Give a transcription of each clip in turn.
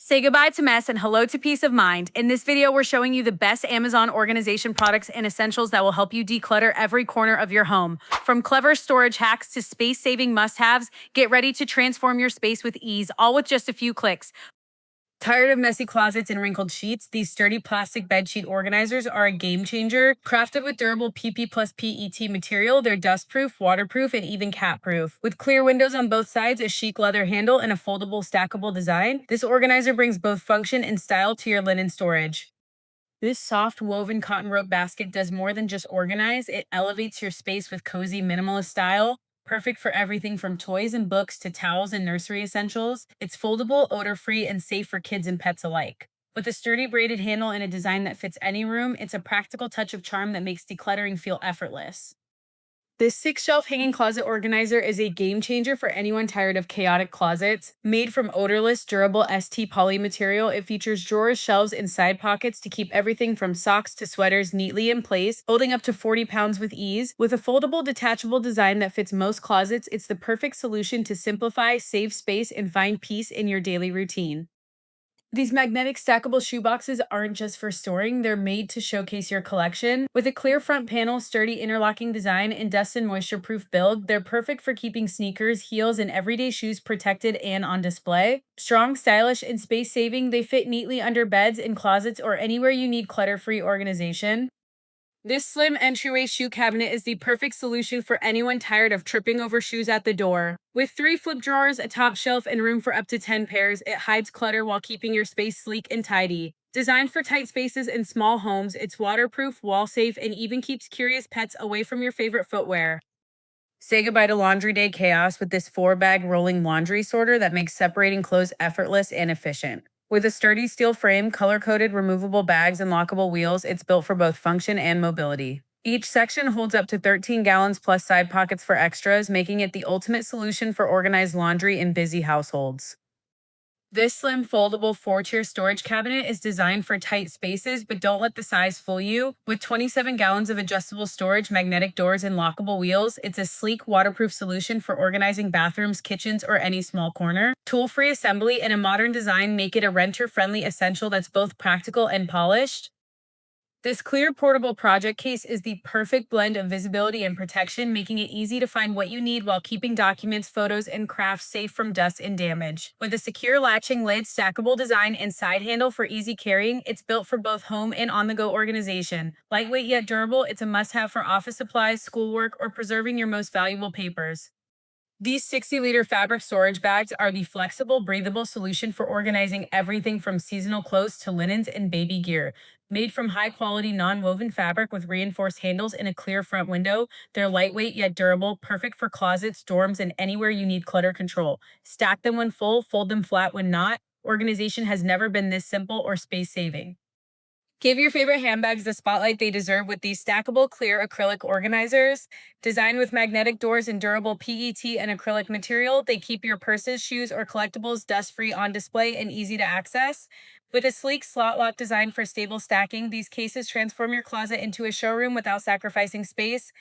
Say goodbye to mess and hello to peace of mind. In this video, we're showing you the best Amazon organization products and essentials that will help you declutter every corner of your home. From clever storage hacks to space-saving must-haves, get ready to transform your space with ease, all with just a few clicks. Tired of messy closets and wrinkled sheets? These sturdy plastic bedsheet organizers are a game changer. Crafted with durable PP plus PET material, they're dustproof, waterproof, and even cat-proof. With clear windows on both sides, a chic leather handle, and a foldable, stackable design, this organizer brings both function and style to your linen storage. This soft woven cotton rope basket does more than just organize, it elevates your space with cozy minimalist style. Perfect for everything from toys and books to towels and nursery essentials. It's foldable, odor-free, and safe for kids and pets alike. With a sturdy braided handle and a design that fits any room, it's a practical touch of charm that makes decluttering feel effortless. This 6-shelf hanging closet organizer is a game changer for anyone tired of chaotic closets. Made from odorless, durable ST poly material, it features drawers, shelves, and side pockets to keep everything from socks to sweaters neatly in place, holding up to 40 pounds with ease. With a foldable, detachable design that fits most closets, it's the perfect solution to simplify, save space, and find peace in your daily routine. These magnetic stackable shoeboxes aren't just for storing, they're made to showcase your collection. With a clear front panel, sturdy interlocking design, and dust and moisture-proof build, they're perfect for keeping sneakers, heels, and everyday shoes protected and on display. Strong, stylish, and space-saving, they fit neatly under beds, in closets, or anywhere you need clutter-free organization. This slim entryway shoe cabinet is the perfect solution for anyone tired of tripping over shoes at the door. With 3 flip drawers, a top shelf, and room for up to 10 pairs, it hides clutter while keeping your space sleek and tidy. Designed for tight spaces and small homes, it's waterproof, wall-safe, and even keeps curious pets away from your favorite footwear. Say goodbye to laundry day chaos with this 4-bag rolling laundry sorter that makes separating clothes effortless and efficient. With a sturdy steel frame, color-coded removable bags, and lockable wheels, it's built for both function and mobility. Each section holds up to 13 gallons plus side pockets for extras, making it the ultimate solution for organized laundry in busy households. This slim foldable 4-tier storage cabinet is designed for tight spaces, but don't let the size fool you. With 27 gallons of adjustable storage, magnetic doors, and lockable wheels, it's a sleek, waterproof solution for organizing bathrooms, kitchens, or any small corner. Tool-free assembly and a modern design make it a renter-friendly essential that's both practical and polished. This clear portable project case is the perfect blend of visibility and protection, making it easy to find what you need while keeping documents, photos, and crafts safe from dust and damage. With a secure latching lid, stackable design, and side handle for easy carrying, it's built for both home and on-the-go organization. Lightweight yet durable, it's a must-have for office supplies, schoolwork, or preserving your most valuable papers. These 60-liter fabric storage bags are the flexible, breathable solution for organizing everything from seasonal clothes to linens and baby gear. Made from high-quality non-woven fabric with reinforced handles and a clear front window, they're lightweight yet durable, perfect for closets, dorms, and anywhere you need clutter control. Stack them when full, fold them flat when not. Organization has never been this simple or space-saving. Give your favorite handbags the spotlight they deserve with these stackable clear acrylic organizers. Designed with magnetic doors and durable PET and acrylic material, they keep your purses, shoes, or collectibles dust-free on display and easy to access. With a sleek slot lock design for stable stacking, these cases transform your closet into a showroom without sacrificing space.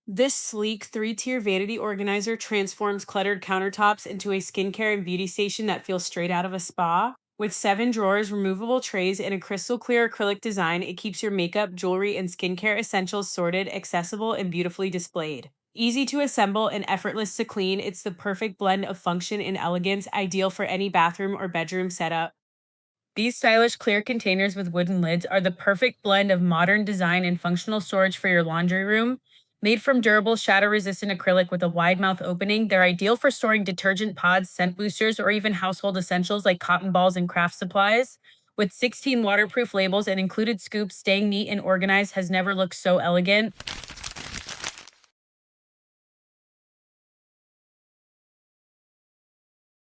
This sleek 3-tier vanity organizer transforms cluttered countertops into a skincare and beauty station that feels straight out of a spa. With 7 drawers, removable trays, and a crystal clear acrylic design, it keeps your makeup, jewelry, and skincare essentials sorted, accessible, and beautifully displayed. Easy to assemble and effortless to clean, it's the perfect blend of function and elegance, ideal for any bathroom or bedroom setup. These stylish clear containers with wooden lids are the perfect blend of modern design and functional storage for your laundry room. Made from durable, shatter-resistant acrylic with a wide mouth opening, they're ideal for storing detergent pods, scent boosters, or even household essentials like cotton balls and craft supplies. With 16 waterproof labels and included scoops, staying neat and organized has never looked so elegant.